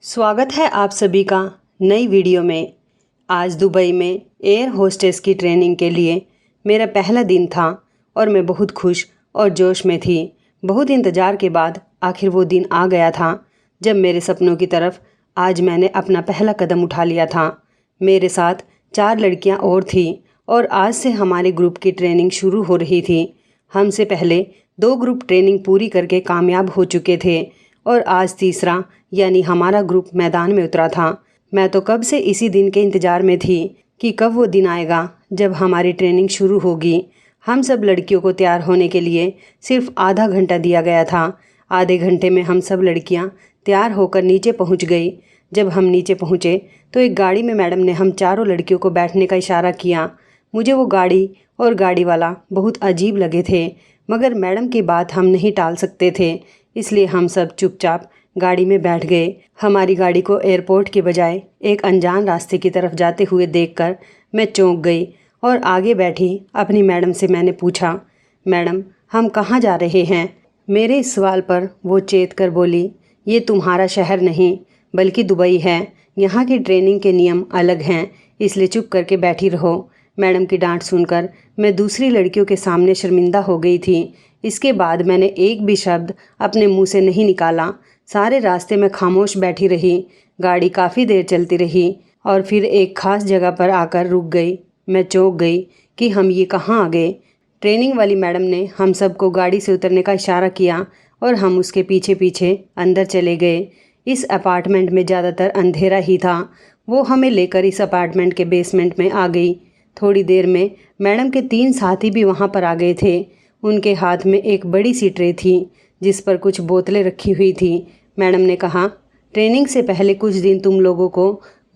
स्वागत है आप सभी का नई वीडियो में। आज दुबई में एयर होस्टेस की ट्रेनिंग के लिए मेरा पहला दिन था और मैं बहुत खुश और जोश में थी। बहुत इंतज़ार के बाद आखिर वो दिन आ गया था जब मेरे सपनों की तरफ आज मैंने अपना पहला कदम उठा लिया था। मेरे साथ 4 लड़कियां और थी और आज से हमारे ग्रुप की ट्रेनिंग शुरू हो रही थी। हमसे पहले 2 ग्रुप ट्रेनिंग पूरी करके कामयाब हो चुके थे और आज तीसरा यानी हमारा ग्रुप मैदान में उतरा था। मैं तो कब से इसी दिन के इंतज़ार में थी कि कब वो दिन आएगा जब हमारी ट्रेनिंग शुरू होगी। हम सब लड़कियों को तैयार होने के लिए सिर्फ आधा घंटा दिया गया था। आधे घंटे में हम सब लड़कियां तैयार होकर नीचे पहुंच गई। जब हम नीचे पहुंचे तो एक गाड़ी में मैडम ने हम चारों लड़कियों को बैठने का इशारा किया। मुझे वो गाड़ी और गाड़ी वाला बहुत अजीब लगे थे, मगर मैडम की बात हम नहीं टाल सकते थे, इसलिए हम सब चुपचाप गाड़ी में बैठ गए। हमारी गाड़ी को एयरपोर्ट के बजाय एक अनजान रास्ते की तरफ जाते हुए देखकर मैं चौंक गई और आगे बैठी अपनी मैडम से मैंने पूछा, मैडम हम कहाँ जा रहे हैं? मेरे इस सवाल पर वो चेत कर बोली, ये तुम्हारा शहर नहीं बल्कि दुबई है। यहाँ की ट्रेनिंग के नियम अलग हैं, इसलिए चुप करके बैठी रहो। मैडम की डांट सुनकर मैं दूसरी लड़कियों के सामने शर्मिंदा हो गई थी। इसके बाद मैंने एक भी शब्द अपने मुंह से नहीं निकाला। सारे रास्ते में खामोश बैठी रही। गाड़ी काफ़ी देर चलती रही और फिर एक खास जगह पर आकर रुक गई। मैं चौंक गई कि हम ये कहाँ आ गए। ट्रेनिंग वाली मैडम ने हम सबको गाड़ी से उतरने का इशारा किया और हम उसके पीछे पीछे अंदर चले गए। इस अपार्टमेंट में ज़्यादातर अंधेरा ही था। वो हमें लेकर इस अपार्टमेंट के बेसमेंट में आ गई। थोड़ी देर में मैडम के 3 साथी भी वहाँ पर आ गए थे। उनके हाथ में एक बड़ी सी ट्रे थी जिस पर कुछ बोतलें रखी हुई थी। मैडम ने कहा, ट्रेनिंग से पहले कुछ दिन तुम लोगों को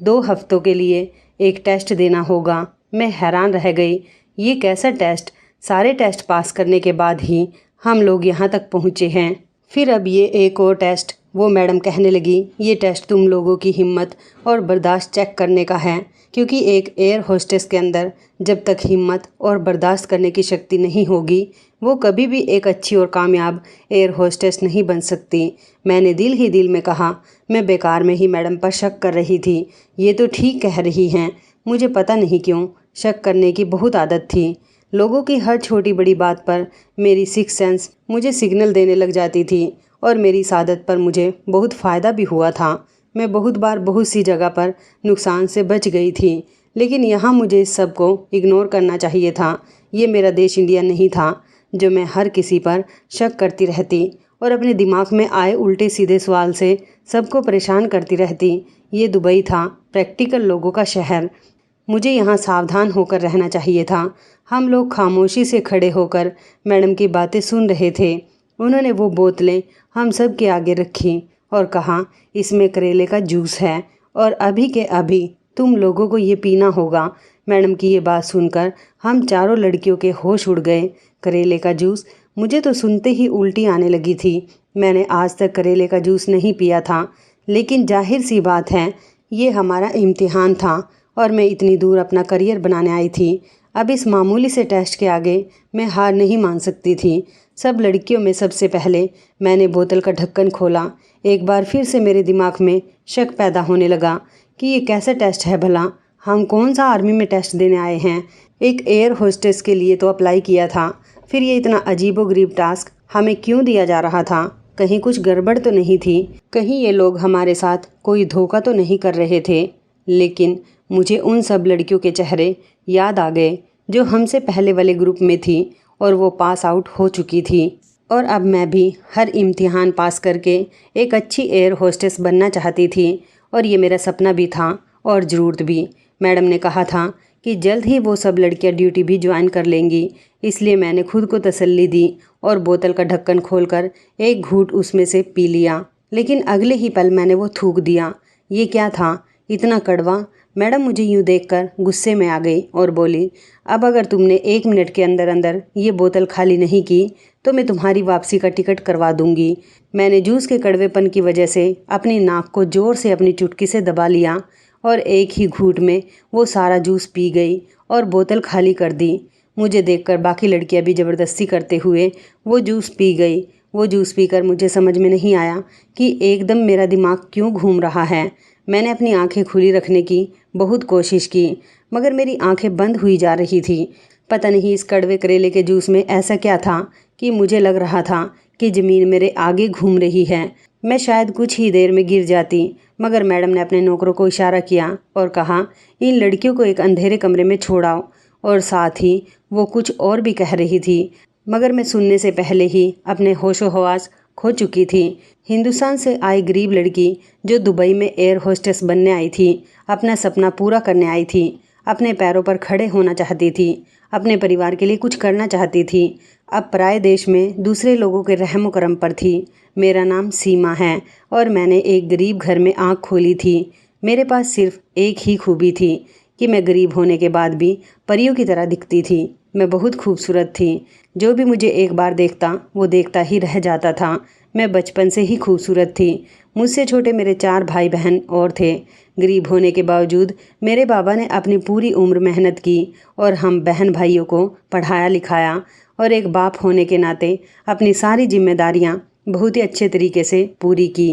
2 हफ्तों के लिए एक टेस्ट देना होगा। मैं हैरान रह गई, ये कैसा टेस्ट? सारे टेस्ट पास करने के बाद ही हम लोग यहाँ तक पहुँचे हैं। फिर अब ये एक और टेस्ट। वो मैडम कहने लगी, ये टेस्ट तुम लोगों की हिम्मत और बर्दाश्त चेक करने का है, क्योंकि एक एयर होस्टेस के अंदर जब तक हिम्मत और बर्दाश्त करने की शक्ति नहीं होगी वो कभी भी एक अच्छी और कामयाब एयर होस्टेस नहीं बन सकती। मैंने दिल ही दिल में कहा। मैं बेकार में ही मैडम पर शक कर रही थी। ये तो ठीक कह रही हैं। मुझे पता नहीं क्यों शक करने की बहुत आदत थी। लोगों की हर छोटी बड़ी बात पर मेरी सिक्स सेंस मुझे सिग्नल देने लग जाती थी और मेरी इस आदत पर मुझे बहुत फ़ायदा भी हुआ था। मैं बहुत बार बहुत सी जगह पर नुकसान से बच गई थी, लेकिन यहाँ मुझे इस सब को इग्नोर करना चाहिए था। ये मेरा देश इंडिया नहीं था जो मैं हर किसी पर शक करती रहती और अपने दिमाग में आए उल्टे सीधे सवाल से सबको परेशान करती रहती। ये दुबई था, प्रैक्टिकल लोगों का शहर। मुझे यहाँ सावधान होकर रहना चाहिए था। हम लोग खामोशी से खड़े होकर मैडम की बातें सुन रहे थे। उन्होंने वो बोतलें हम सब के आगे रखी और कहा, इसमें करेले का जूस है और अभी के अभी तुम लोगों को ये पीना होगा। मैडम की ये बात सुनकर हम चारों लड़कियों के होश उड़ गए। करेले का जूस? मुझे तो सुनते ही उल्टी आने लगी थी। मैंने आज तक करेले का जूस नहीं पिया था, लेकिन जाहिर सी बात है ये हमारा इम्तिहान था और मैं इतनी दूर अपना करियर बनाने आई थी। अब इस मामूली से टेस्ट के आगे मैं हार नहीं मान सकती थी। सब लड़कियों में सबसे पहले मैंने बोतल का ढक्कन खोला। एक बार फिर से मेरे दिमाग में शक पैदा होने लगा कि ये कैसा टेस्ट है भला? हम कौन सा आर्मी में टेस्ट देने आए हैं? एक एयर होस्टेस के लिए तो अप्लाई किया था, फिर ये इतना अजीबोगरीब टास्क हमें क्यों दिया जा रहा था? कहीं कुछ गड़बड़ तो नहीं थी? कहीं ये लोग हमारे साथ कोई धोखा तो नहीं कर रहे थे? लेकिन मुझे उन सब लड़कियों के चेहरे याद आ गए जो हमसे पहले वाले ग्रुप में थी और वो पास आउट हो चुकी थी। और अब मैं भी हर इम्तिहान पास करके एक अच्छी एयर होस्टेस बनना चाहती थी और ये मेरा सपना भी था और ज़रूरत भी। मैडम ने कहा था कि जल्द ही वो सब लड़कियां ड्यूटी भी ज्वाइन कर लेंगी, इसलिए मैंने खुद को तसल्ली दी और बोतल का ढक्कन खोलकर एक घूंट उसमें से पी लिया। लेकिन अगले ही पल मैंने वो थूक दिया। ये क्या था, इतना कड़वा? मैडम मुझे यूँ देखकर गुस्से में आ गई और बोली, अब अगर तुमने 1 मिनट के अंदर अंदर ये बोतल खाली नहीं की तो मैं तुम्हारी वापसी का टिकट करवा दूंगी। मैंने जूस के कड़वेपन की वजह से अपनी नाक को ज़ोर से अपनी चुटकी से दबा लिया और एक ही घूंट में वो सारा जूस पी गई और बोतल खाली कर दी। मुझे देखकर बाकी लड़कियां भी ज़बरदस्ती करते हुए वो जूस पी गई। वो जूस पीकर मुझे समझ में नहीं आया कि एकदम मेरा दिमाग क्यों घूम रहा है। मैंने अपनी आंखें खुली रखने की बहुत कोशिश की, मगर मेरी आंखें बंद हुई जा रही थी। पता नहीं इस कड़वे करेले के जूस में ऐसा क्या था कि मुझे लग रहा था कि ज़मीन मेरे आगे घूम रही है। मैं शायद कुछ ही देर में गिर जाती, मगर मैडम ने अपने नौकरों को इशारा किया और कहा, इन लड़कियों को एक अंधेरे कमरे में छोड़ाओ। और साथ ही वो कुछ और भी कह रही थी, मगर मैं सुनने से पहले ही अपने होशो हवास खो चुकी थी। हिंदुस्तान से आई गरीब लड़की जो दुबई में एयर होस्टेस बनने आई थी, अपना सपना पूरा करने आई थी, अपने पैरों पर खड़े होना चाहती थी, अपने परिवार के लिए कुछ करना चाहती थी। अब पराए देश में दूसरे लोगों के रहम करम पर थी। मेरा नाम सीमा है और मैंने एक गरीब घर में आँख खोली थी। मेरे पास सिर्फ एक ही खूबी थी कि मैं गरीब होने के बाद भी परियों की तरह दिखती थी। मैं बहुत खूबसूरत थी। जो भी मुझे एक बार देखता वो देखता ही रह जाता था। मैं बचपन से ही खूबसूरत थी। मुझसे छोटे मेरे 4 भाई बहन और थे। गरीब होने के बावजूद मेरे बाबा ने अपनी पूरी उम्र मेहनत की और हम बहन भाइयों को पढ़ाया लिखाया और एक बाप होने के नाते अपनी सारी जिम्मेदारियां बहुत ही अच्छे तरीके से पूरी की।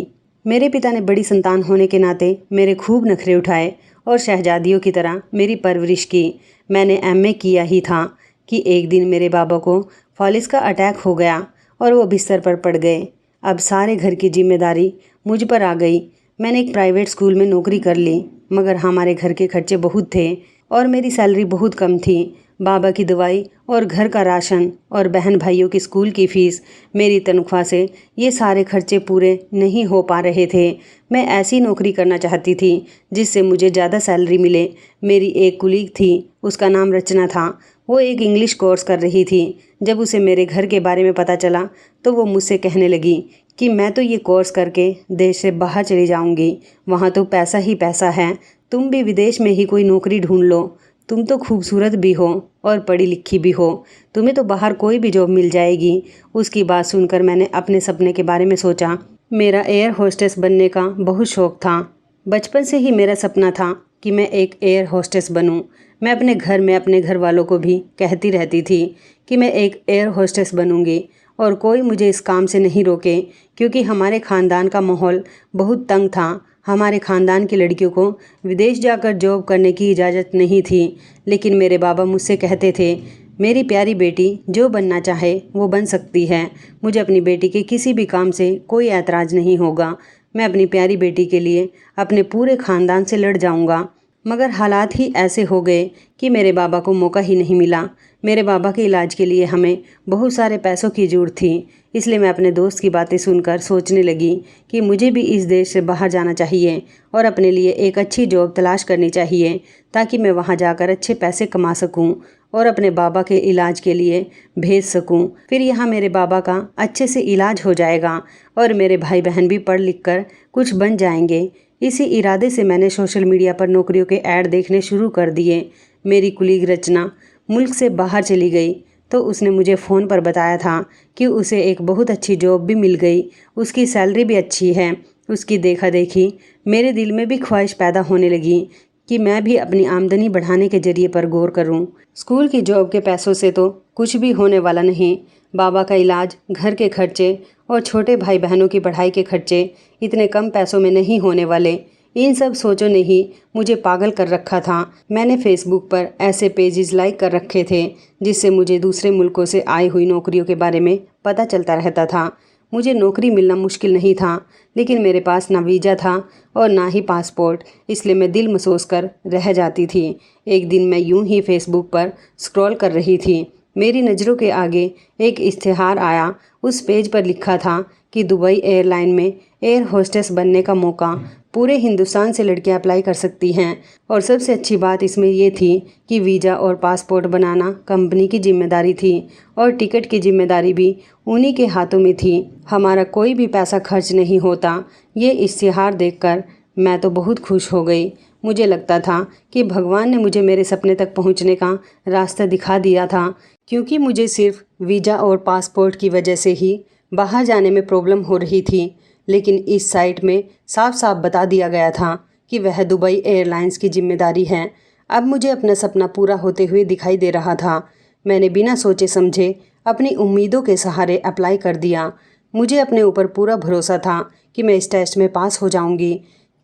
मेरे पिता ने बड़ी संतान होने के नाते मेरे खूब नखरे उठाए और शहजादियों की तरह मेरी परवरिश की। मैंने एमए किया ही था कि एक दिन मेरे बाबा को फॉलिस का अटैक हो गया और वो बिस्तर पर पड़ गए। अब सारे घर की जिम्मेदारी मुझ पर आ गई। मैंने एक प्राइवेट स्कूल में नौकरी कर ली, मगर हमारे घर के खर्चे बहुत थे और मेरी सैलरी बहुत कम थी। बाबा की दवाई और घर का राशन और बहन भाइयों की स्कूल की फ़ीस, मेरी तनख्वाह से ये सारे खर्चे पूरे नहीं हो पा रहे थे। मैं ऐसी नौकरी करना चाहती थी जिससे मुझे ज़्यादा सैलरी मिले। मेरी एक कुलीग थी, उसका नाम रचना था। वो एक इंग्लिश कोर्स कर रही थी। जब उसे मेरे घर के बारे में पता चला तो वो मुझसे कहने लगी कि मैं तो ये कोर्स करके देश से बाहर चली जाऊंगी, वहाँ तो पैसा ही पैसा है, तुम भी विदेश में ही कोई नौकरी ढूंढ लो, तुम तो खूबसूरत भी हो और पढ़ी लिखी भी हो, तुम्हें तो बाहर कोई भी जॉब मिल जाएगी। उसकी बात सुनकर मैंने अपने सपने के बारे में सोचा। मेरा एयर होस्टेस बनने का बहुत शौक था। बचपन से ही मेरा सपना था कि मैं एक एयर होस्टेस बनूं। मैं अपने घर में अपने घर वालों को भी कहती रहती थी कि मैं एक एयर होस्टेस बनूंगी और कोई मुझे इस काम से नहीं रोके, क्योंकि हमारे ख़ानदान का माहौल बहुत तंग था। हमारे ख़ानदान की लड़कियों को विदेश जाकर जॉब करने की इजाज़त नहीं थी। लेकिन मेरे बाबा मुझसे कहते थे, मेरी प्यारी बेटी जो बनना चाहे वो बन सकती है। मुझे अपनी बेटी के किसी भी काम से कोई ऐतराज़ नहीं होगा। मैं अपनी प्यारी बेटी के लिए अपने पूरे ख़ानदान से लड़ जाऊंगा। मगर हालात ही ऐसे हो गए कि मेरे बाबा को मौका ही नहीं मिला। मेरे बाबा के इलाज के लिए हमें बहुत सारे पैसों की ज़रूरत थी। इसलिए मैं अपने दोस्त की बातें सुनकर सोचने लगी कि मुझे भी इस देश से बाहर जाना चाहिए और अपने लिए एक अच्छी जॉब तलाश करनी चाहिए, ताकि मैं वहाँ जाकर अच्छे पैसे कमा सकूँ और अपने बाबा के इलाज के लिए भेज सकूँ। फिर यहाँ मेरे बाबा का अच्छे से इलाज हो जाएगा और मेरे भाई बहन भी पढ़ लिख कर कुछ बन जाएंगे। इसी इरादे से मैंने सोशल मीडिया पर नौकरियों के ऐड देखने शुरू कर दिए। मेरी कुलीग रचना मुल्क से बाहर चली गई तो उसने मुझे फ़ोन पर बताया था कि उसे एक बहुत अच्छी जॉब भी मिल गई, उसकी सैलरी भी अच्छी है। उसकी देखा देखी मेरे दिल में भी ख्वाहिश पैदा होने लगी कि मैं भी अपनी आमदनी बढ़ाने के जरिए पर गौर करूं। स्कूल की जॉब के पैसों से तो कुछ भी होने वाला नहीं। बाबा का इलाज, घर के खर्चे और छोटे भाई बहनों की पढ़ाई के खर्चे इतने कम पैसों में नहीं होने वाले। इन सब सोचों ने ही मुझे पागल कर रखा था। मैंने फेसबुक पर ऐसे पेजेस लाइक कर रखे थे जिससे मुझे दूसरे मुल्कों से आई हुई नौकरियों के बारे में पता चलता रहता था। मुझे नौकरी मिलना मुश्किल नहीं था, लेकिन मेरे पास ना वीज़ा था और ना ही पासपोर्ट, इसलिए मैं दिल मसोस कर रह जाती थी। एक दिन मैं यूं ही फेसबुक पर स्क्रॉल कर रही थी। मेरी नज़रों के आगे एक इश्तिहार आया। उस पेज पर लिखा था कि दुबई एयरलाइन में एयर होस्टेस बनने का मौका पूरे हिंदुस्तान से लड़कियां अप्लाई कर सकती हैं, और सबसे अच्छी बात इसमें यह थी कि वीज़ा और पासपोर्ट बनाना कंपनी की जिम्मेदारी थी और टिकट की जिम्मेदारी भी उन्हीं के हाथों में थी। हमारा कोई भी पैसा खर्च नहीं होता। ये इश्तिहार देखकर मैं तो बहुत खुश हो गई। मुझे लगता था कि भगवान ने मुझे मेरे सपने तक पहुंचने का रास्ता दिखा दिया था, क्योंकि मुझे सिर्फ वीज़ा और पासपोर्ट की वजह से ही बाहर जाने में प्रॉब्लम हो रही थी। लेकिन इस साइट में साफ साफ बता दिया गया था कि वह दुबई एयरलाइंस की जिम्मेदारी है। अब मुझे अपना सपना पूरा होते हुए दिखाई दे रहा था। मैंने बिना सोचे समझे अपनी उम्मीदों के सहारे अप्लाई कर दिया। मुझे अपने ऊपर पूरा भरोसा था कि मैं इस टेस्ट में पास हो जाऊंगी,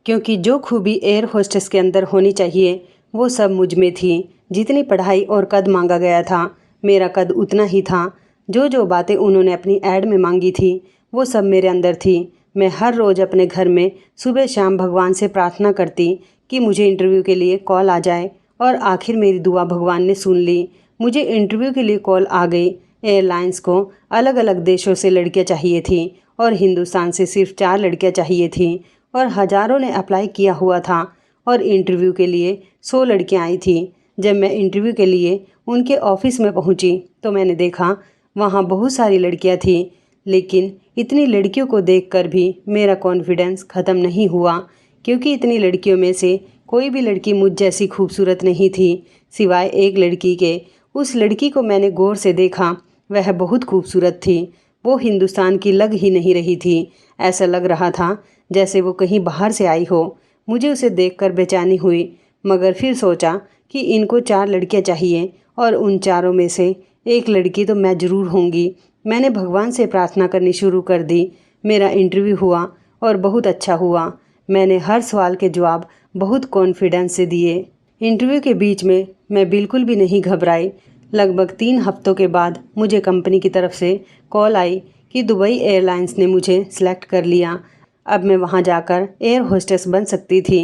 क्योंकि जो खूबी एयर होस्टेस के अंदर होनी चाहिए वो सब मुझ में थी। जितनी पढ़ाई और कद मांगा गया था मेरा कद उतना ही था। जो जो बातें उन्होंने अपनी ऐड में मांगी थी वो सब मेरे अंदर थी। मैं हर रोज़ अपने घर में सुबह शाम भगवान से प्रार्थना करती कि मुझे इंटरव्यू के लिए कॉल आ जाए, और आखिर मेरी दुआ भगवान ने सुन ली। मुझे इंटरव्यू के लिए कॉल आ गई। एयरलाइंस को अलग अलग देशों से लड़कियां चाहिए थी और हिंदुस्तान से सिर्फ 4 लड़कियां चाहिए थी, और हज़ारों ने अप्लाई किया हुआ था और इंटरव्यू के लिए 100 लड़कियां आई थी। जब मैं इंटरव्यू के लिए उनके ऑफिस में पहुंची तो मैंने देखा वहां बहुत सारी लड़कियां थी, लेकिन इतनी लड़कियों को देखकर भी मेरा कॉन्फिडेंस ख़त्म नहीं हुआ, क्योंकि इतनी लड़कियों में से कोई भी लड़की मुझ जैसी खूबसूरत नहीं थी सिवाय एक लड़की के। उस लड़की को मैंने गौर से देखा, वह बहुत खूबसूरत थी। वो हिंदुस्तान की लग ही नहीं रही थी। ऐसा लग रहा था जैसे वो कहीं बाहर से आई हो। मुझे उसे देखकर बेचैनी हुई, मगर फिर सोचा कि इनको 4 लड़कियां चाहिए और उन चारों में से एक लड़की तो मैं ज़रूर होंगी। मैंने भगवान से प्रार्थना करनी शुरू कर दी। मेरा इंटरव्यू हुआ और बहुत अच्छा हुआ। मैंने हर सवाल के जवाब बहुत कॉन्फिडेंस से दिए। इंटरव्यू के बीच में मैं बिल्कुल भी नहीं घबराई। लगभग 3 हफ्तों के बाद मुझे कंपनी की तरफ से कॉल आई कि दुबई एयरलाइंस ने मुझे सेलेक्ट कर लिया। अब मैं वहां जाकर एयर होस्टेस बन सकती थी।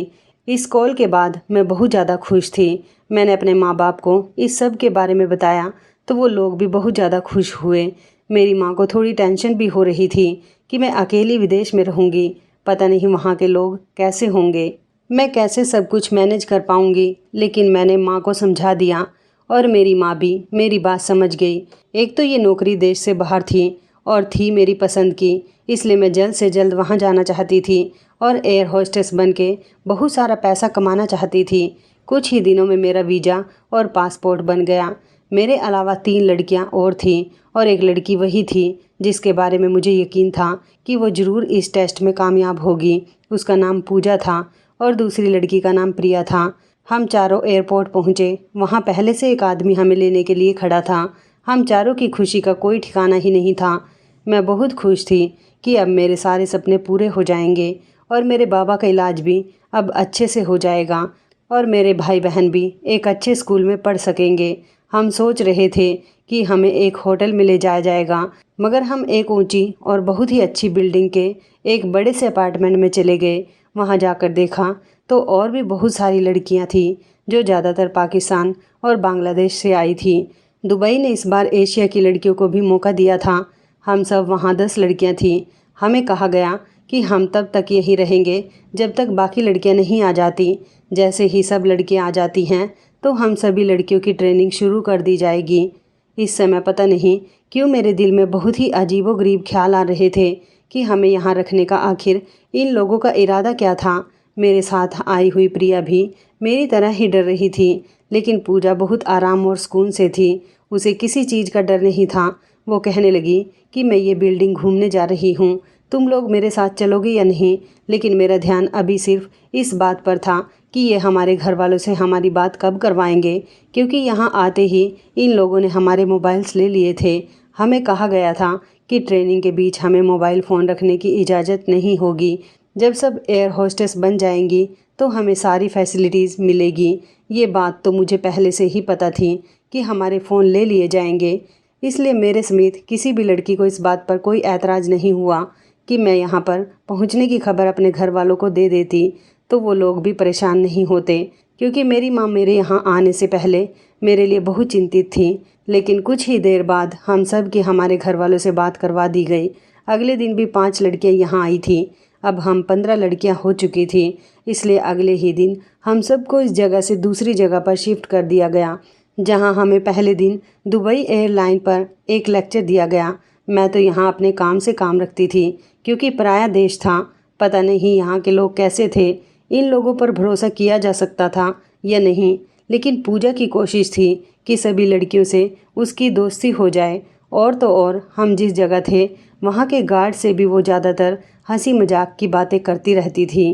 इस कॉल के बाद मैं बहुत ज़्यादा खुश थी। मैंने अपने माँ बाप को इस सब के बारे में बताया तो वो लोग भी बहुत ज़्यादा खुश हुए। मेरी माँ को थोड़ी टेंशन भी हो रही थी कि मैं अकेली विदेश में रहूँगी, पता नहीं वहाँ के लोग कैसे होंगे, मैं कैसे सब कुछ मैनेज कर पाऊँगी। लेकिन मैंने माँ को समझा दिया और मेरी माँ भी मेरी बात समझ गई। एक तो ये नौकरी देश से बाहर थी और थी मेरी पसंद की, इसलिए मैं जल्द से जल्द वहाँ जाना चाहती थी और एयर होस्टेस बन के बहुत सारा पैसा कमाना चाहती थी। कुछ ही दिनों में मेरा वीज़ा और पासपोर्ट बन गया। मेरे अलावा 3 लड़कियां और थीं और एक लड़की वही थी जिसके बारे में मुझे यकीन था कि वो ज़रूर इस टेस्ट में कामयाब होगी। उसका नाम पूजा था और दूसरी लड़की का नाम प्रिया था। हम चारों एयरपोर्ट पहुँचे। वहाँ पहले से एक आदमी हमें लेने के लिए खड़ा था। हम चारों की खुशी का कोई ठिकाना ही नहीं था। मैं बहुत खुश थी कि अब मेरे सारे सपने पूरे हो जाएंगे और मेरे बाबा का इलाज भी अब अच्छे से हो जाएगा और मेरे भाई बहन भी एक अच्छे स्कूल में पढ़ सकेंगे। हम सोच रहे थे कि हमें एक होटल में ले जाया जाएगा, मगर हम एक ऊंची और बहुत ही अच्छी बिल्डिंग के एक बड़े से अपार्टमेंट में चले गए। वहां जाकर देखा तो और भी बहुत सारी लड़कियां थीं जो ज़्यादातर पाकिस्तान और बांग्लादेश से आई थी। दुबई ने इस बार एशिया की लड़कियों को भी मौका दिया था। हम सब वहाँ 10 लड़कियाँ थीं। हमें कहा गया कि हम तब तक यहीं रहेंगे जब तक बाकी लड़कियाँ नहीं आ जाती। जैसे ही सब लड़कियाँ आ जाती हैं तो हम सभी लड़कियों की ट्रेनिंग शुरू कर दी जाएगी। इस समय पता नहीं क्यों मेरे दिल में बहुत ही अजीबोगरीब ख्याल आ रहे थे कि हमें यहाँ रखने का आखिर इन लोगों का इरादा क्या था। मेरे साथ आई हुई प्रिया भी मेरी तरह ही डर रही थी, लेकिन पूजा बहुत आराम और सुकून से थी। उसे किसी चीज़ का डर नहीं था। वो कहने लगी कि मैं ये बिल्डिंग घूमने जा रही हूँ, तुम लोग मेरे साथ चलोगे या नहीं। लेकिन मेरा ध्यान अभी सिर्फ इस बात पर था कि ये हमारे घर वालों से हमारी बात कब करवाएंगे, क्योंकि यहाँ आते ही इन लोगों ने हमारे मोबाइल्स ले लिए थे। हमें कहा गया था कि ट्रेनिंग के बीच हमें मोबाइल फ़ोन रखने की इजाज़त नहीं होगी। जब सब एयर होस्टेस बन जाएंगी तो हमें सारी फैसिलिटीज़ मिलेगी। ये बात तो मुझे पहले से ही पता थी कि हमारे फ़ोन ले लिए जाएंगे, इसलिए मेरे समेत किसी भी लड़की को इस बात पर कोई ऐतराज़ नहीं हुआ कि मैं यहाँ पर पहुँचने की खबर अपने घर वालों को दे देती तो वो लोग भी परेशान नहीं होते, क्योंकि मेरी माँ मेरे यहाँ आने से पहले मेरे लिए बहुत चिंतित थी। लेकिन कुछ ही देर बाद हम सब की हमारे घर वालों से बात करवा दी गई। अगले दिन भी 5 लड़कियाँ यहाँ आई थी। अब हम 15 लड़कियाँ हो चुकी थी, इसलिए अगले ही दिन हम सबको इस जगह से दूसरी जगह पर शिफ्ट कर दिया गया, जहाँ हमें पहले दिन दुबई एयरलाइन पर एक लेक्चर दिया गया। मैं तो यहाँ अपने काम से काम रखती थी, क्योंकि पराया देश था। पता नहीं यहाँ के लोग कैसे थे, इन लोगों पर भरोसा किया जा सकता था या नहीं। लेकिन पूजा की कोशिश थी कि सभी लड़कियों से उसकी दोस्ती हो जाए। और तो और हम जिस जगह थे वहाँ के गार्ड से भी वो ज़्यादातर हंसी मजाक की बातें करती रहती थी।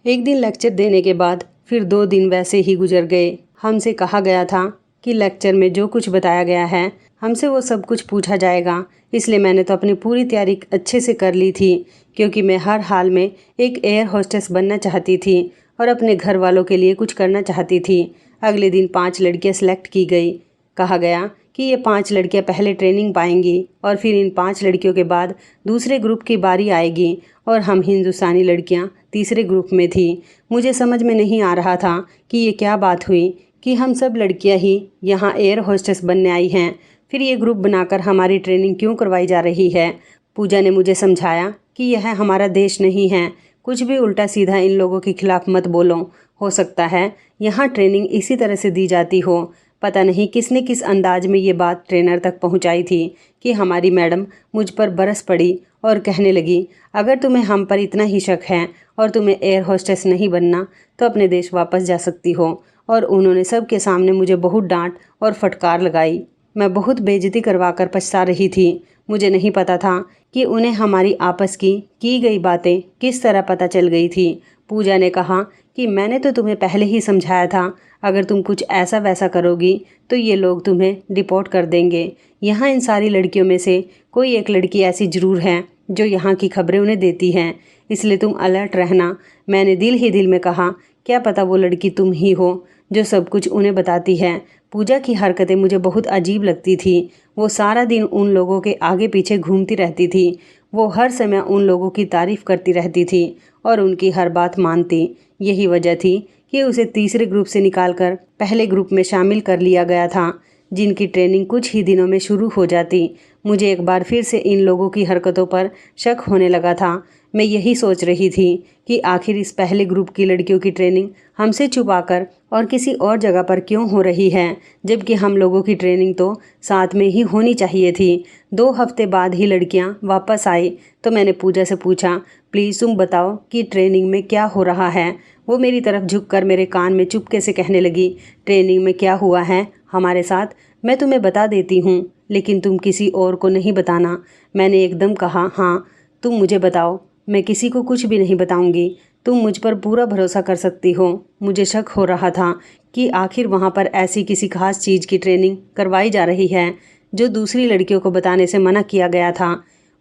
एक दिन लेक्चर देने के बाद फिर 2 दिन वैसे ही गुजर गए। हमसे कहा गया था कि लेक्चर में जो कुछ बताया गया है हमसे वो सब कुछ पूछा जाएगा, इसलिए मैंने तो अपनी पूरी तैयारी अच्छे से कर ली थी, क्योंकि मैं हर हाल में एक एयर होस्टेस बनना चाहती थी और अपने घर वालों के लिए कुछ करना चाहती थी। अगले दिन 5 लड़कियां सेलेक्ट की गई। कहा गया कि ये 5 लड़कियां पहले ट्रेनिंग पाएंगी और फिर इन 5 लड़कियों के बाद दूसरे ग्रुप की बारी आएगी और हम हिंदुस्तानी लड़कियां तीसरे ग्रुप में थी। मुझे समझ में नहीं आ रहा था कि ये क्या बात हुई कि हम सब लड़कियां ही यहाँ एयर होस्टेस बनने आई हैं, फिर ये ग्रुप बनाकर हमारी ट्रेनिंग क्यों करवाई जा रही है। पूजा ने मुझे समझाया कि यह हमारा देश नहीं है, कुछ भी उल्टा सीधा इन लोगों के खिलाफ मत बोलो। हो सकता है यहाँ ट्रेनिंग इसी तरह से दी जाती हो। पता नहीं किसने किस अंदाज में ये बात ट्रेनर तक पहुँचाई थी कि हमारी मैडम मुझ पर बरस पड़ी और कहने लगी, अगर तुम्हें हम पर इतना ही शक है और तुम्हें एयर होस्टेस नहीं बनना तो अपने देश वापस जा सकती हो। और उन्होंने सबके सामने मुझे बहुत डांट और फटकार लगाई। मैं बहुत बेइज्जती करवाकर पछता रही थी। मुझे नहीं पता था कि उन्हें हमारी आपस की गई बातें किस तरह पता चल गई थी। पूजा ने कहा कि मैंने तो तुम्हें पहले ही समझाया था, अगर तुम कुछ ऐसा वैसा करोगी तो ये लोग तुम्हें डिपोर्ट कर देंगे। यहाँ इन सारी लड़कियों में से कोई एक लड़की ऐसी ज़रूर है जो यहाँ की खबरें उन्हें देती हैं, इसलिए तुम अलर्ट रहना। मैंने दिल ही दिल में कहा, क्या पता वो लड़की तुम ही हो जो सब कुछ उन्हें बताती है। पूजा की हरकतें मुझे बहुत अजीब लगती थी। वो सारा दिन उन लोगों के आगे पीछे घूमती रहती थी। वो हर समय उन लोगों की तारीफ़ करती रहती थी और उनकी हर बात मानती। यही वजह थी कि उसे तीसरे ग्रुप से निकालकर पहले ग्रुप में शामिल कर लिया गया था, जिनकी ट्रेनिंग कुछ ही दिनों में शुरू हो जाती। मुझे एक बार फिर से इन लोगों की हरकतों पर शक होने लगा था। मैं यही सोच रही थी कि आखिर इस पहले ग्रुप की लड़कियों की ट्रेनिंग हमसे छुपाकर और किसी और जगह पर क्यों हो रही है, जबकि हम लोगों की ट्रेनिंग तो साथ में ही होनी चाहिए थी। 2 हफ्ते बाद ही लड़कियां वापस आई तो मैंने पूजा से पूछा, प्लीज़ तुम बताओ कि ट्रेनिंग में क्या हो रहा है। वो मेरी तरफ झुककर मेरे कान में चुपके से कहने लगी, ट्रेनिंग में क्या हुआ है हमारे साथ मैं तुम्हें बता देती हूँ, लेकिन तुम किसी और को नहीं बताना। मैंने एकदम कहा, हाँ तुम मुझे बताओ, मैं किसी को कुछ भी नहीं बताऊंगी। तुम मुझ पर पूरा भरोसा कर सकती हो। मुझे शक हो रहा था कि आखिर वहाँ पर ऐसी किसी खास चीज़ की ट्रेनिंग करवाई जा रही है जो दूसरी लड़कियों को बताने से मना किया गया था।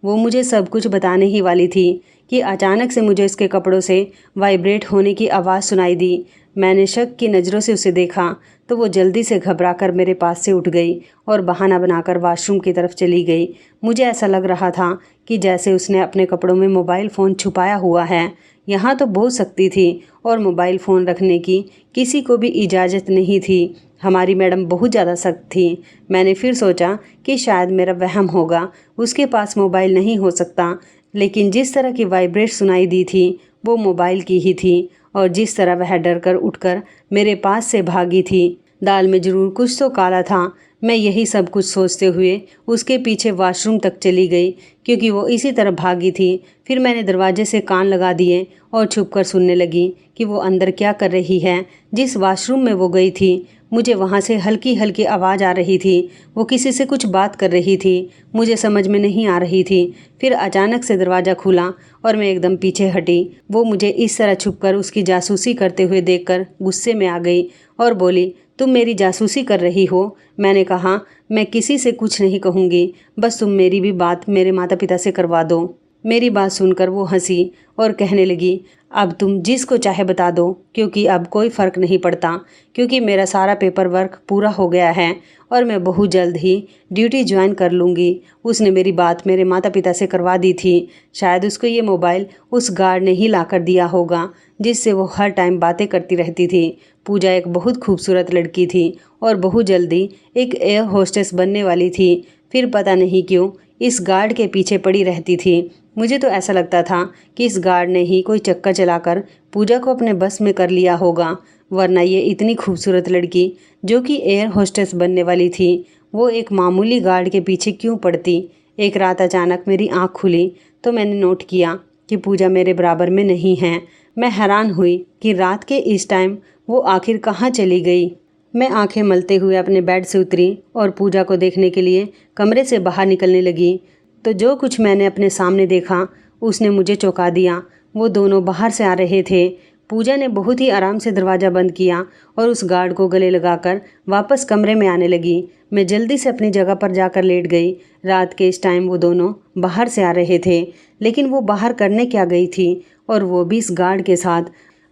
वो मुझे सब कुछ बताने ही वाली थी कि अचानक से मुझे उसके कपड़ों से वाइब्रेट होने की आवाज़ सुनाई दी। मैंने शक की नज़रों से उसे देखा तो वो जल्दी से घबराकर मेरे पास से उठ गई और बहाना बनाकर वॉशरूम की तरफ चली गई। मुझे ऐसा लग रहा था कि जैसे उसने अपने कपड़ों में मोबाइल फ़ोन छुपाया हुआ है। यहाँ तो बहुत सख्ती थी और मोबाइल फ़ोन रखने की किसी को भी इजाज़त नहीं थी। हमारी मैडम बहुत ज़्यादा सख्त थी। मैंने फिर सोचा कि शायद मेरा वहम होगा, उसके पास मोबाइल नहीं हो सकता, लेकिन जिस तरह की वाइब्रेट सुनाई दी थी वो मोबाइल की ही थी और जिस तरह वह डर कर उठकर मेरे पास से भागी थी, दाल में ज़रूर कुछ तो काला था। मैं यही सब कुछ सोचते हुए उसके पीछे वॉशरूम तक चली गई, क्योंकि वो इसी तरह भागी थी। फिर मैंने दरवाजे से कान लगा दिए और छुपकर सुनने लगी कि वो अंदर क्या कर रही है। जिस वॉशरूम में वो गई थी मुझे वहाँ से हल्की हल्की आवाज़ आ रही थी। वो किसी से कुछ बात कर रही थी, मुझे समझ में नहीं आ रही थी। फिर अचानक से दरवाज़ा खुला और मैं एकदम पीछे हटी। वो मुझे इस तरह छुपकर उसकी जासूसी करते हुए देखकर गुस्से में आ गई और बोली, तुम मेरी जासूसी कर रही हो। मैंने कहा, मैं किसी से कुछ नहीं कहूँगी, बस तुम मेरी भी बात मेरे माता पिता से करवा दो। मेरी बात सुनकर वो हंसी और कहने लगी, अब तुम जिसको चाहे बता दो, क्योंकि अब कोई फ़र्क नहीं पड़ता, क्योंकि मेरा सारा पेपर वर्क पूरा हो गया है और मैं बहुत जल्द ही ड्यूटी ज्वाइन कर लूँगी। उसने मेरी बात मेरे माता पिता से करवा दी थी। शायद उसको ये मोबाइल उस गार्ड ने ही ला कर दिया होगा जिससे वो हर टाइम बातें करती रहती थी। पूजा एक बहुत खूबसूरत लड़की थी और बहुत जल्दी एक एयर होस्टेस बनने वाली थी। फिर पता नहीं क्यों इस गार्ड के पीछे पड़ी रहती थी। मुझे तो ऐसा लगता था कि इस गार्ड ने ही कोई चक्कर चलाकर पूजा को अपने बस में कर लिया होगा, वरना ये इतनी खूबसूरत लड़की जो कि एयर होस्टेस बनने वाली थी वो एक मामूली गार्ड के पीछे क्यों पड़ती। एक रात अचानक मेरी आँख खुली तो मैंने नोट किया कि पूजा मेरे बराबर में नहीं है। मैं हैरान हुई कि रात के इस टाइम वो आखिर कहाँ चली गई। मैं आंखें मलते हुए अपने बेड से उतरी और पूजा को देखने के लिए कमरे से बाहर निकलने लगी तो जो कुछ मैंने अपने सामने देखा उसने मुझे चौंका दिया। वो दोनों बाहर से आ रहे थे। पूजा ने बहुत ही आराम से दरवाज़ा बंद किया और उस गार्ड को गले लगाकर वापस कमरे में आने लगी। मैं जल्दी से अपनी जगह पर जाकर लेट गई। रात के इस टाइम वो दोनों बाहर से आ रहे थे, लेकिन वो बाहर करने क्या गई थी, और वो भी इस गार्ड के साथ।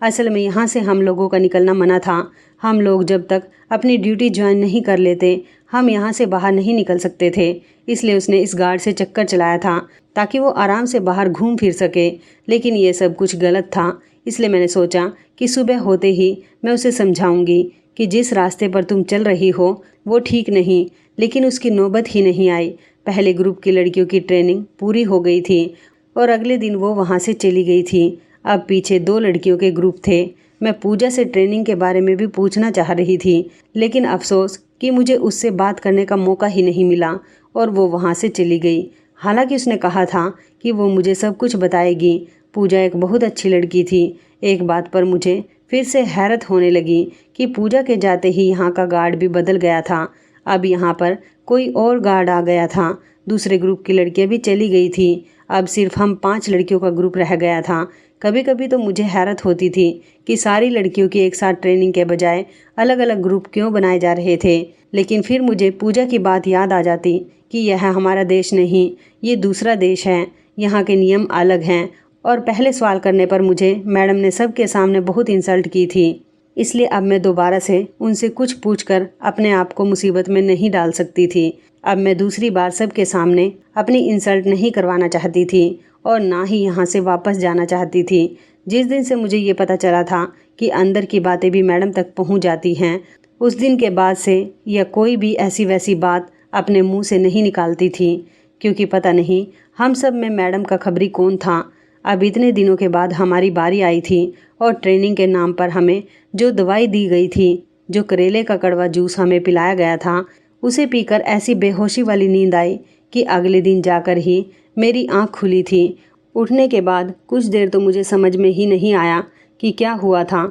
असल में यहाँ से हम लोगों का निकलना मना था। हम लोग जब तक अपनी ड्यूटी ज्वाइन नहीं कर लेते, हम यहाँ से बाहर नहीं निकल सकते थे। इसलिए उसने इस गार्ड से चक्कर चलाया था ताकि वो आराम से बाहर घूम फिर सके, लेकिन ये सब कुछ गलत था। इसलिए मैंने सोचा कि सुबह होते ही मैं उसे समझाऊंगी कि जिस रास्ते पर तुम चल रही हो वो ठीक नहीं, लेकिन उसकी नौबत ही नहीं आई। पहले ग्रुप की लड़कियों की ट्रेनिंग पूरी हो गई थी और अगले दिन वो वहाँ से चली गई थी। अब पीछे 2 लड़कियों के ग्रुप थे। मैं पूजा से ट्रेनिंग के बारे में भी पूछना चाह रही थी, लेकिन अफसोस कि मुझे उससे बात करने का मौका ही नहीं मिला और वो वहाँ से चली गई। हालांकि उसने कहा था कि वो मुझे सब कुछ बताएगी। पूजा एक बहुत अच्छी लड़की थी। एक बात पर मुझे फिर से हैरत होने लगी कि पूजा के जाते ही यहाँ का गार्ड भी बदल गया था। अब यहाँ पर कोई और गार्ड आ गया था। दूसरे ग्रुप की लड़कियाँ भी चली गई थी। अब सिर्फ हम 5 लड़कियों का ग्रुप रह गया था। कभी कभी तो मुझे हैरत होती थी कि सारी लड़कियों की एक साथ ट्रेनिंग के बजाय अलग अलग ग्रुप क्यों बनाए जा रहे थे, लेकिन फिर मुझे पूजा की बात याद आ जाती कि यह हमारा देश नहीं, ये दूसरा देश है, यहाँ के नियम अलग हैं। और पहले सवाल करने पर मुझे मैडम ने सबके सामने बहुत इंसल्ट की थी। इसलिए अब मैं दोबारा से उनसे कुछ पूछकर अपने आप को मुसीबत में नहीं डाल सकती थी। अब मैं दूसरी बार सबके सामने अपनी इंसल्ट नहीं करवाना चाहती थी और ना ही यहाँ से वापस जाना चाहती थी। जिस दिन से मुझे ये पता चला था कि अंदर की बातें भी मैडम तक पहुँच जाती हैं, उस दिन के बाद से यह कोई भी ऐसी वैसी बात अपने मुंह से नहीं निकालती थी, क्योंकि पता नहीं हम सब में मैडम का खबरी कौन था। अब इतने दिनों के बाद हमारी बारी आई थी और ट्रेनिंग के नाम पर हमें जो दवाई दी गई थी, जो करेले का कड़वा जूस हमें पिलाया गया था, उसे पीकर ऐसी बेहोशी वाली नींद आई कि अगले दिन जाकर ही मेरी आँख खुली थी। उठने के बाद कुछ देर तो मुझे समझ में ही नहीं आया कि क्या हुआ था।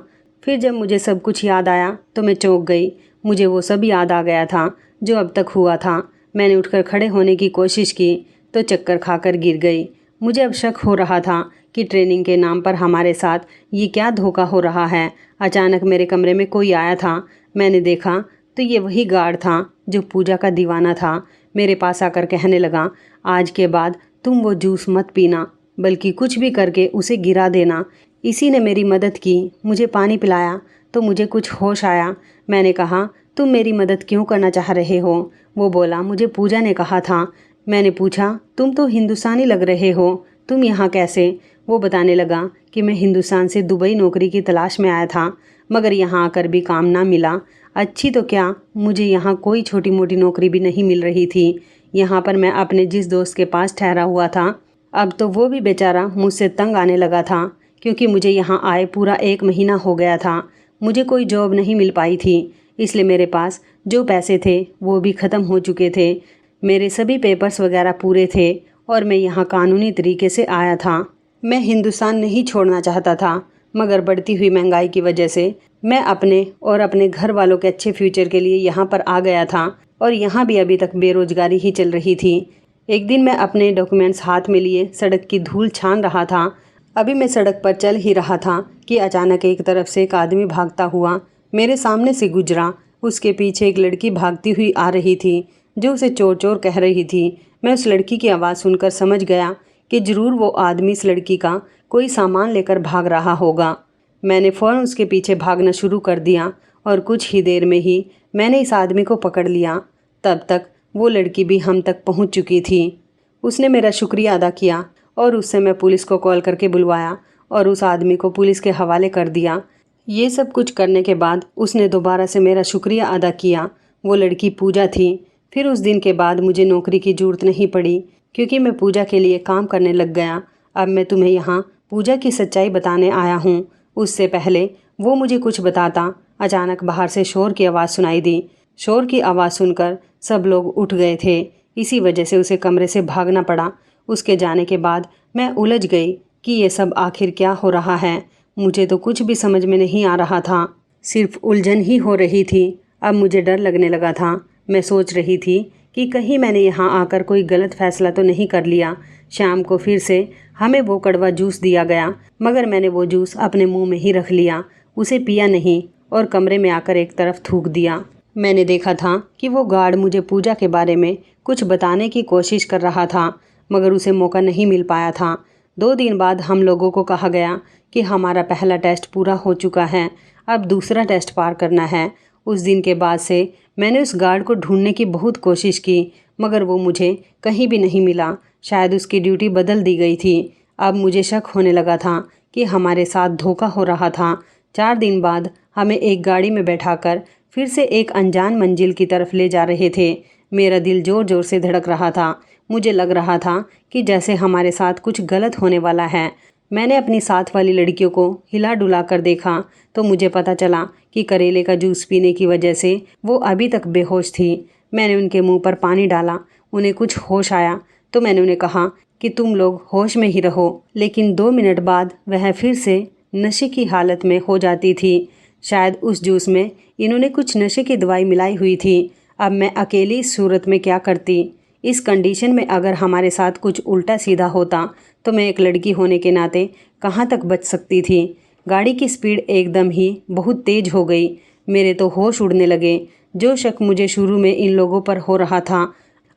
फिर जब मुझे सब कुछ याद आया तो मैं चौंक गई। मुझे वो सब याद आ गया था जो अब तक हुआ था। मैंने उठकर खड़े होने की कोशिश की तो चक्कर खाकर गिर गई। मुझे अब शक हो रहा था कि ट्रेनिंग के नाम पर हमारे साथ ये क्या धोखा हो रहा है। अचानक मेरे कमरे में कोई आया था। मैंने देखा तो ये वही गार्ड था जो पूजा का दीवाना था। मेरे पास आकर कहने लगा, आज के बाद तुम वो जूस मत पीना, बल्कि कुछ भी करके उसे गिरा देना। इसी ने मेरी मदद की, मुझे पानी पिलाया तो मुझे कुछ होश आया। मैंने कहा, तुम मेरी मदद क्यों करना चाह रहे हो? वो बोला, मुझे पूजा ने कहा था। मैंने पूछा, तुम तो हिंदुस्तानी लग रहे हो, तुम यहाँ कैसे? वो बताने लगा कि मैं हिंदुस्तान से दुबई नौकरी की तलाश में आया था, मगर यहाँ आकर भी काम ना मिला। अच्छी तो क्या, मुझे यहाँ कोई छोटी मोटी नौकरी भी नहीं मिल रही थी। यहाँ पर मैं अपने जिस दोस्त के पास ठहरा हुआ था, अब तो वो भी बेचारा मुझसे तंग आने लगा था, क्योंकि मुझे यहाँ आए पूरा 1 महीना हो गया था। मुझे कोई जॉब नहीं मिल पाई थी, इसलिए मेरे पास जो पैसे थे वो भी ख़त्म हो चुके थे। मेरे सभी पेपर्स वगैरह पूरे थे और मैं यहाँ कानूनी तरीके से आया था। मैं हिंदुस्तान नहीं छोड़ना चाहता था, मगर बढ़ती हुई महंगाई की वजह से मैं अपने और अपने घर वालों के अच्छे फ्यूचर के लिए यहाँ पर आ गया था और यहाँ भी अभी तक बेरोजगारी ही चल रही थी। एक दिन मैं अपने डॉक्यूमेंट्स हाथ में लिए सड़क की धूल छान रहा था। अभी मैं सड़क पर चल ही रहा था कि अचानक एक तरफ से एक आदमी भागता हुआ मेरे सामने से गुजरा। उसके पीछे एक लड़की भागती हुई आ रही थी जो उसे चोर चोर कह रही थी। मैं उस लड़की की आवाज़ सुनकर समझ गया कि ज़रूर वो आदमी इस लड़की का कोई सामान लेकर भाग रहा होगा। मैंने फ़ौरन उसके पीछे भागना शुरू कर दिया और कुछ ही देर में ही मैंने इस आदमी को पकड़ लिया। तब तक वो लड़की भी हम तक पहुंच चुकी थी। उसने मेरा शुक्रिया अदा किया और उससे मैं पुलिस को कॉल करके बुलवाया और उस आदमी को पुलिस के हवाले कर दिया। ये सब कुछ करने के बाद उसने दोबारा से मेरा शुक्रिया अदा किया। वो लड़की पूजा थी। फिर उस दिन के बाद मुझे नौकरी की ज़रूरत नहीं पड़ी, क्योंकि मैं पूजा के लिए काम करने लग गया। अब मैं तुम्हें यहाँ पूजा की सच्चाई बताने आया हूँ। उससे पहले वो मुझे कुछ बताता, अचानक बाहर से शोर की आवाज़ सुनाई दी। शोर की आवाज़ सुनकर सब लोग उठ गए थे। इसी वजह से उसे कमरे से भागना पड़ा। उसके जाने के बाद मैं उलझ गई कि ये सब आखिर क्या हो रहा है। मुझे तो कुछ भी समझ में नहीं आ रहा था, सिर्फ उलझन ही हो रही थी। अब मुझे डर लगने लगा था। मैं सोच रही थी कि कहीं मैंने यहाँ आकर कोई गलत फैसला तो नहीं कर लिया, शाम को फिर से हमें वो कड़वा जूस दिया गया, मगर मैंने वो जूस अपने मुंह में ही रख लिया, उसे पिया नहीं और कमरे में आकर एक तरफ थूक दिया। मैंने देखा था कि वो गार्ड मुझे पूजा के बारे में कुछ बताने की कोशिश कर रहा था, मगर उसे मौका नहीं मिल पाया था। 2 दिन बाद हम लोगों को कहा गया कि हमारा पहला टेस्ट पूरा हो चुका है, अब दूसरा टेस्ट पार करना है। उस दिन के बाद से मैंने उस गार्ड को ढूंढने की बहुत कोशिश की, मगर वो मुझे कहीं भी नहीं मिला। शायद उसकी ड्यूटी बदल दी गई थी। अब मुझे शक होने लगा था कि हमारे साथ धोखा हो रहा था। 4 दिन बाद हमें एक गाड़ी में बैठाकर फिर से एक अनजान मंजिल की तरफ ले जा रहे थे। मेरा दिल ज़ोर ज़ोर से धड़क रहा था। मुझे लग रहा था कि जैसे हमारे साथ कुछ गलत होने वाला है। मैंने अपनी साथ वाली लड़कियों को हिला डुला कर देखा तो मुझे पता चला कि करेले का जूस पीने की वजह से वो अभी तक बेहोश थी। मैंने उनके मुंह पर पानी डाला, उन्हें कुछ होश आया तो मैंने उन्हें कहा कि तुम लोग होश में ही रहो, लेकिन 2 मिनट बाद वह फिर से नशे की हालत में हो जाती थी। शायद उस जूस में इन्होंने कुछ नशे की दवाई मिलाई हुई थी। अब मैं अकेली इस सूरत में क्या करती? इस कंडीशन में अगर हमारे साथ कुछ उल्टा सीधा होता तो मैं एक लड़की होने के नाते कहाँ तक बच सकती थी? गाड़ी की स्पीड एकदम ही बहुत तेज हो गई। मेरे तो होश उड़ने लगे। जो शक मुझे शुरू में इन लोगों पर हो रहा था,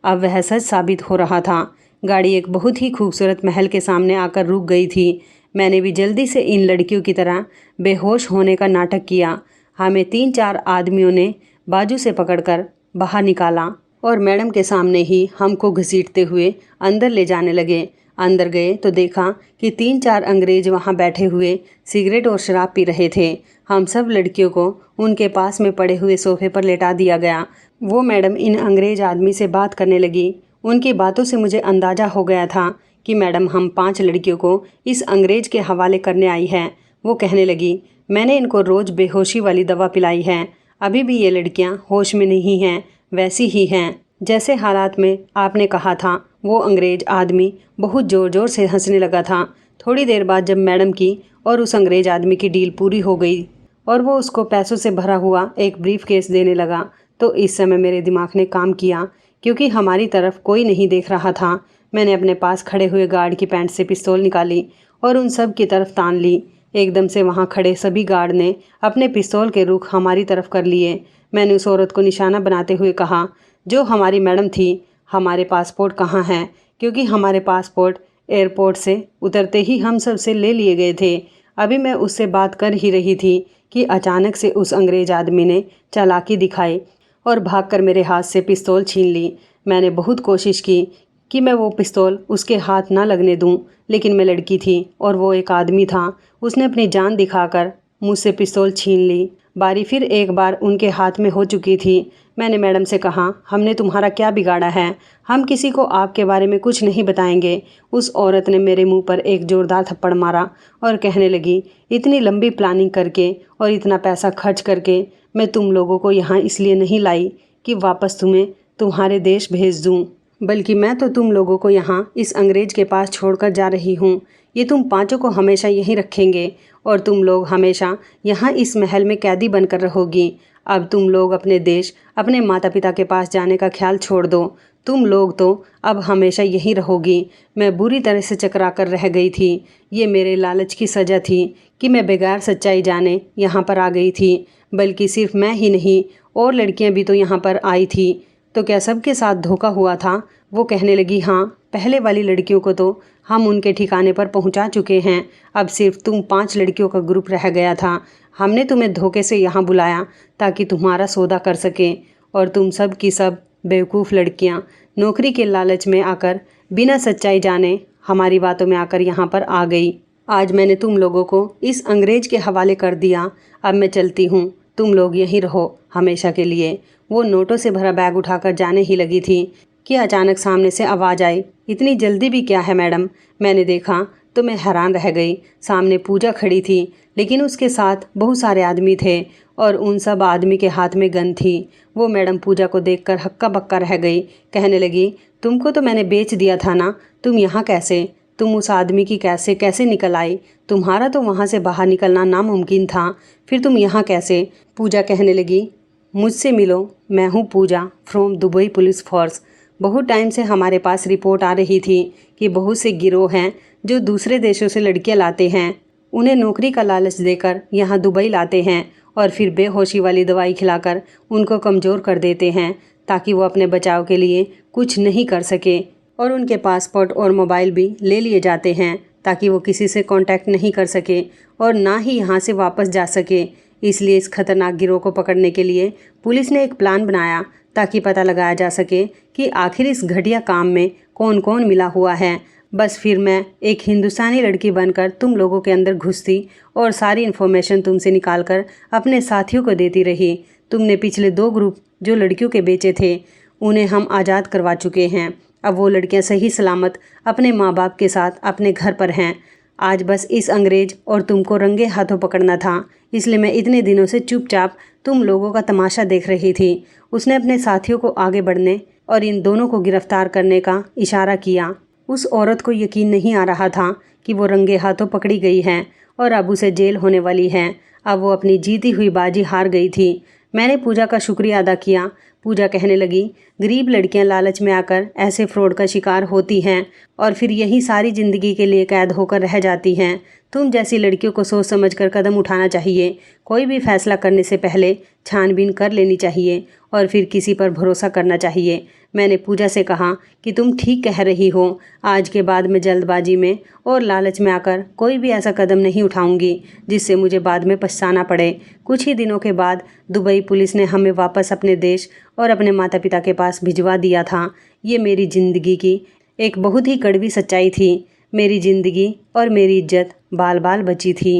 अब वह सच साबित हो रहा था। गाड़ी एक बहुत ही खूबसूरत महल के सामने आकर रुक गई थी। मैंने भी जल्दी से इन लड़कियों की तरह बेहोश होने का नाटक किया। हमें 3-4 आदमियों ने बाजू से पकड़कर बाहर निकाला और मैडम के सामने ही हमको घसीटते हुए अंदर ले जाने लगे। अंदर गए तो देखा कि 3-4 अंग्रेज वहाँ बैठे हुए सिगरेट और शराब पी रहे थे। हम सब लड़कियों को उनके पास में पड़े हुए सोफे पर लेटा दिया गया। वो मैडम इन अंग्रेज आदमी से बात करने लगी। उनकी बातों से मुझे अंदाज़ा हो गया था कि मैडम हम 5 लड़कियों को इस अंग्रेज के हवाले करने आई है। वो कहने लगी, मैंने इनको रोज़ बेहोशी वाली दवा पिलाई है, अभी भी ये लड़कियां होश में नहीं हैं, वैसी ही हैं जैसे हालात में आपने कहा था। वो अंग्रेज आदमी बहुत ज़ोर ज़ोर से हंसने लगा था। थोड़ी देर बाद जब मैडम की और उस अंग्रेज आदमी की डील पूरी हो गई और वो उसको पैसों से भरा हुआ एक ब्रीफ केस देने लगा, तो इस समय मेरे दिमाग ने काम किया, क्योंकि हमारी तरफ कोई नहीं देख रहा था। मैंने अपने पास खड़े हुए गार्ड की पैंट से पिस्तौल निकाली और उन सब की तरफ तान ली। एकदम से वहाँ खड़े सभी गार्ड ने अपने पिस्तौल के रुख हमारी तरफ कर लिए। मैंने उस औरत को निशाना बनाते हुए कहा, जो हमारी मैडम थी, हमारे पासपोर्ट कहाँ हैं? क्योंकि हमारे पासपोर्ट एयरपोर्ट से उतरते ही हम सब से ले लिए गए थे। अभी मैं उससे बात कर ही रही थी कि अचानक से उस अंग्रेज आदमी ने चालाकी दिखाई और भागकर मेरे हाथ से पिस्तौल छीन ली। मैंने बहुत कोशिश की कि मैं वो पिस्तौल उसके हाथ ना लगने दूं, लेकिन मैं लड़की थी और वो एक आदमी था। उसने अपनी जान दिखाकर मुझसे पिस्तौल छीन ली। बारी फिर एक बार उनके हाथ में हो चुकी थी। मैंने मैडम से कहा, हमने तुम्हारा क्या बिगाड़ा है? हम किसी को आपके बारे में कुछ नहीं बताएंगे। उस औरत ने मेरे मुंह पर एक जोरदार थप्पड़ मारा और कहने लगी, इतनी लंबी प्लानिंग करके और इतना पैसा खर्च करके मैं तुम लोगों को यहाँ इसलिए नहीं लाई कि वापस तुम्हें तुम्हारे देश भेज दूँ, बल्कि मैं तो तुम लोगों को यहाँ इस अंग्रेज के पास छोड़कर जा रही हूँ। ये तुम 5 को हमेशा यहीं रखेंगे और तुम लोग हमेशा यहाँ इस महल में कैदी बनकर रहोगी। अब तुम लोग अपने देश, अपने माता पिता के पास जाने का ख्याल छोड़ दो। तुम लोग तो अब हमेशा यहीं रहोगी। मैं बुरी तरह से चकरा कर रह गई थी। ये मेरे लालच की सज़ा थी कि मैं बगैर सच्चाई जाने यहाँ पर आ गई थी। बल्कि सिर्फ मैं ही नहीं, और लड़कियाँ भी तो यहाँ पर आई थी। तो क्या सबके साथ धोखा हुआ था? वो कहने लगी, हाँ, पहले वाली लड़कियों को तो हम उनके ठिकाने पर पहुंचा चुके हैं। अब सिर्फ तुम 5 लड़कियों का ग्रुप रह गया था। हमने तुम्हें धोखे से यहाँ बुलाया ताकि तुम्हारा सौदा कर सकें, और तुम सब की सब बेवकूफ़ लड़कियाँ नौकरी के लालच में आकर बिना सच्चाई जाने हमारी बातों में आकर यहाँ पर आ गई। आज मैंने तुम लोगों को इस अंग्रेज के हवाले कर दिया। अब मैं चलती हूँ, तुम लोग यहीं रहो हमेशा के लिए। वो नोटों से भरा बैग उठाकर जाने ही लगी थी कि अचानक सामने से आवाज़ आई, इतनी जल्दी भी क्या है मैडम? मैंने देखा तो मैं हैरान रह गई। सामने पूजा खड़ी थी, लेकिन उसके साथ बहुत सारे आदमी थे और उन सब आदमी के हाथ में गन थी। वो मैडम पूजा को देखकर हक्का बक्का रह गई। कहने लगी, तुमको तो मैंने बेच दिया था ना, तुम यहाँ कैसे? तुम उस आदमी की कैसे निकल आई? तुम्हारा तो वहाँ से बाहर निकलना नामुमकिन था, फिर तुम यहाँ कैसे? पूजा कहने लगी, मुझसे मिलो, मैं हूँ पूजा फ्रॉम दुबई पुलिस फोर्स। बहुत टाइम से हमारे पास रिपोर्ट आ रही थी कि बहुत से गिरोह हैं जो दूसरे देशों से लड़कियां लाते हैं, उन्हें नौकरी का लालच देकर यहाँ दुबई लाते हैं और फिर बेहोशी वाली दवाई खिलाकर उनको कमज़ोर कर देते हैं ताकि वो अपने बचाव के लिए कुछ नहीं कर सके। और उनके पासपोर्ट और मोबाइल भी ले लिए जाते हैं ताकि वो किसी से कांटेक्ट नहीं कर सके और ना ही यहाँ से वापस जा सके। इसलिए इस खतरनाक गिरोह को पकड़ने के लिए पुलिस ने एक प्लान बनाया ताकि पता लगाया जा सके कि आखिर इस घटिया काम में कौन कौन मिला हुआ है। बस फिर मैं एक हिंदुस्तानी लड़की बनकर तुम लोगों के अंदर घुसती और सारी इन्फॉर्मेशन तुमसे निकाल कर अपने साथियों को देती रही। तुमने पिछले 2 ग्रुप जो लड़कियों के बेचे थे उन्हें हम आज़ाद करवा चुके हैं। अब वो लड़कियां सही सलामत अपने माँ बाप के साथ अपने घर पर हैं। आज बस इस अंग्रेज और तुमको रंगे हाथों पकड़ना था, इसलिए मैं इतने दिनों से चुपचाप तुम लोगों का तमाशा देख रही थी। उसने अपने साथियों को आगे बढ़ने और इन दोनों को गिरफ्तार करने का इशारा किया। उस औरत को यकीन नहीं आ रहा था कि वो रंगे हाथों पकड़ी गई है और अब उसे जेल होने वाली है। अब वो अपनी जीती हुई बाजी हार गई थी। मैंने पूजा का शुक्रिया अदा किया। पूजा कहने लगी, गरीब लड़कियां लालच में आकर ऐसे फ्रॉड का शिकार होती हैं और फिर यही सारी ज़िंदगी के लिए कैद होकर रह जाती हैं। तुम जैसी लड़कियों को सोच समझकर कदम उठाना चाहिए। कोई भी फैसला करने से पहले छानबीन कर लेनी चाहिए और फिर किसी पर भरोसा करना चाहिए। मैंने पूजा से कहा कि तुम ठीक कह रही हो। आज के बाद मैं जल्दबाजी में और लालच में आकर कोई भी ऐसा कदम नहीं उठाऊंगी जिससे मुझे बाद में पछताना पड़े। कुछ ही दिनों के बाद दुबई पुलिस ने हमें वापस अपने देश और अपने माता पिता के पास भिजवा दिया था। ये मेरी ज़िंदगी की एक बहुत ही कड़वी सच्चाई थी। मेरी ज़िंदगी और मेरी इज्जत बाल बाल बची थी।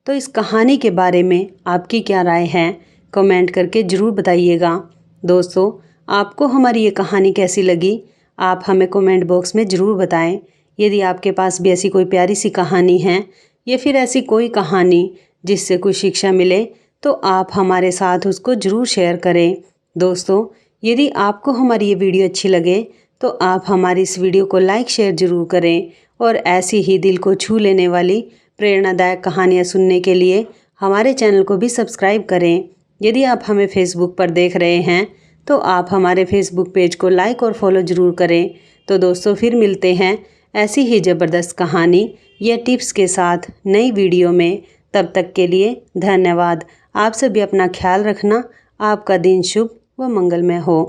तो इस कहानी के बारे में आपकी क्या राय है, कमेंट करके ज़रूर बताइएगा। दोस्तों, आपको हमारी ये कहानी कैसी लगी, आप हमें कमेंट बॉक्स में ज़रूर बताएं। यदि आपके पास भी ऐसी कोई प्यारी सी कहानी है या फिर ऐसी कोई कहानी जिससे कुछ शिक्षा मिले तो आप हमारे साथ उसको ज़रूर शेयर करें। दोस्तों, यदि आपको हमारी ये वीडियो अच्छी लगे तो आप हमारी इस वीडियो को लाइक शेयर ज़रूर करें और ऐसी ही दिल को छू लेने वाली प्रेरणादायक कहानियाँ सुनने के लिए हमारे चैनल को भी सब्सक्राइब करें। यदि आप हमें फेसबुक पर देख रहे हैं तो आप हमारे फेसबुक पेज को लाइक और फॉलो ज़रूर करें। तो दोस्तों, फिर मिलते हैं ऐसी ही ज़बरदस्त कहानी या टिप्स के साथ नई वीडियो में। तब तक के लिए धन्यवाद। आप सभी अपना ख्याल रखना। आपका दिन शुभ व मंगलमय हो।